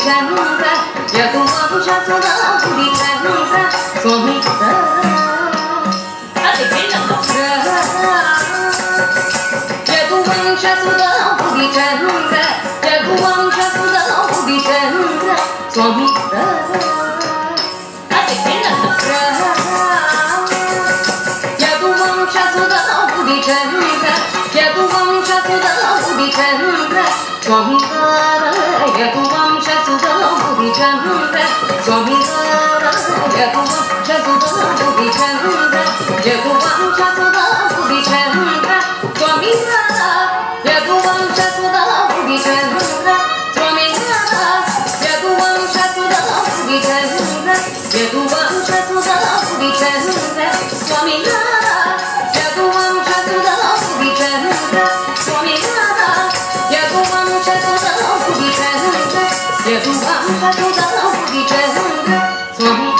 చంద్ర యదువంశ సుధాపురి చంద్ర స్వామి యదువంశ సుధాపురి చంద్ర యదువంశ సుధాపురి చంద్ర స్వామి యదువంశ సుధాపురి చంద్ర యదువంశ సుధాపురి చంద్ర స్వామి యదువంశ సుధాపురి చంద్ర స్వామి యదువంశ సుధాపురి చంద్ర యదువంశ సుధాపురి చంద్ర స్వామి యదువంశ సుధాపురి చంద్ర స్వామి యదువంశ సుధాపురి చంద్ర యదువంశ సుధాపురి చంద్ర స్వామి యదువంశ సుధాపురి చంద్ర స్వామి యదువంశ సుధాపురి చంద్ర యదువంశ సుధాపురి చంద్ర స్వామి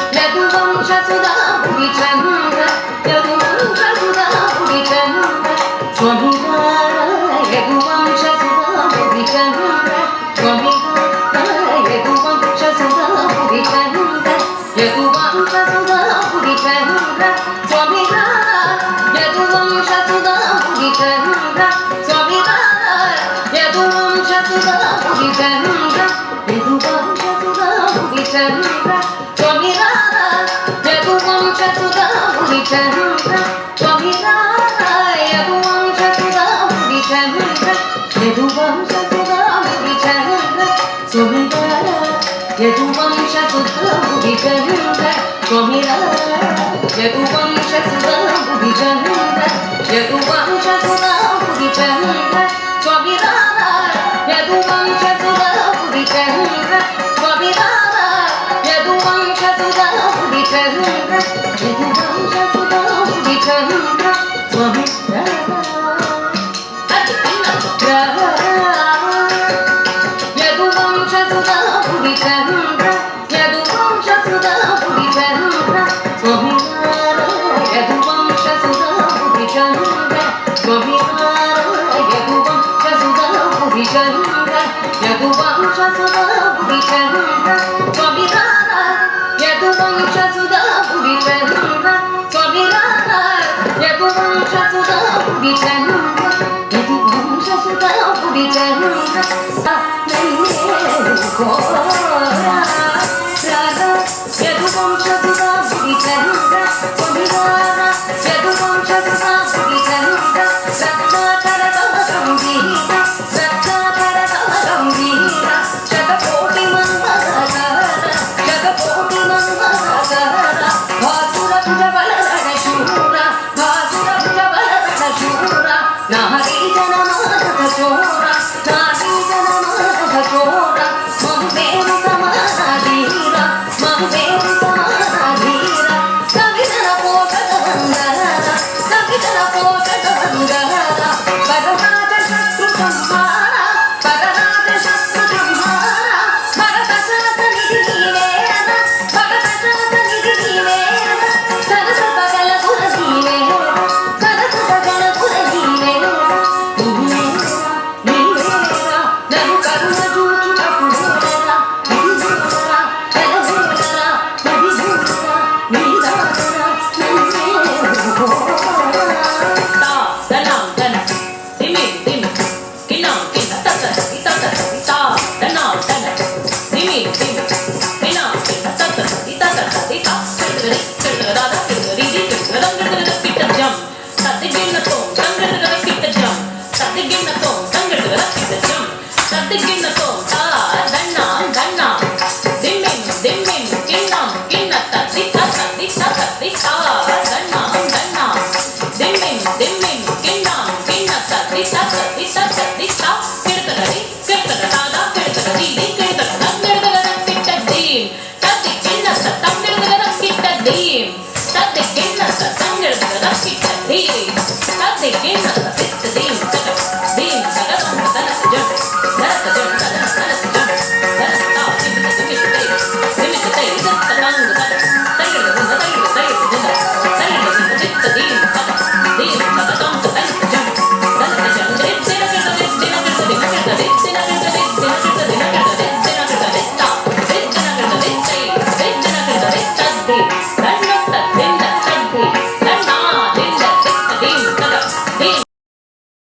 యదువంశ సుధాపురి చంద్ర యదువంశ సుధాపురి చంద్ర స్వామి యదువంశ సుధాపురి చంద్ర స్వామి యదువంశ సుధాపురి చంద్ర యదువంశ సుధాపురి చంద్ర స్వామి యదువంశ సుధాపురి చంద్ర స్వామి యదువంశ సుధాపురి చంద్ర యదువంశ సుధాపురి చంద్ర స్వామి యదువంశ సుధాపురి చంద్ర స్వామి యదువంశ సుధాపురి చంద్ర యదువంశ సుధాపురి చంద్ర స్వామి యదువంశ సుధాపురి చంద్ర స్వామి యదువంశ సుధాపురి చంద్ర యదువంశ సుధాపురి చంద్ర స్వామి యదువంశ సుధాపురి చంద్ర స్వామి యదువంశ సుధాపురి చంద్ర యదువంశ సుధాపురి చంద్ర స్వామి యదువంశ సుధాపురి చంద్ర యదువంశ సుధాపురి చంద్ర స్వామి యదువంశ సుధాపురి చంద్ర స్వామి యదువంశ సుధాపురి చంద్ర యదువంశ సుధాపురి చంద్ర స్వామి యదువంశ సుధాపురి చంద్ర స్వామి యదువంశ సుధాపురి చంద్ర యదువంశ సుధాపురి చంద్ర యదువంశ సుధాపురి చంద్ర స్వామి యదువంశ సుధాపురి చంద్ర రత్నాకర తవ గంభీర రత్నాకర తవ గంభీర శతకోటి మంగళకర శతకోటి మంగళకర భాసుర భుజ బలరణ శూర భాసుర భుజ బలరణ శూర నారీ జన మానస చోర నారీ జన మానస చోర మమ్మేరు సమాధీర మమ్మేరు సమాధీర కవితల పోషక వందర కవితల పోషక వందర భరరాజ శత్రు సంహార భరరాజ శత్రు సంహార భరత శాత నిధి నీవేన భరత శాత నిధి నీవేన సరస పగల పుర నీవేన సరస పగల పుర నీవేన నీవేరా నన్ను కరుణ చూచుటప్పుడేరా నీవేరా తెలవేరా నదివేరా నీదారా Stop.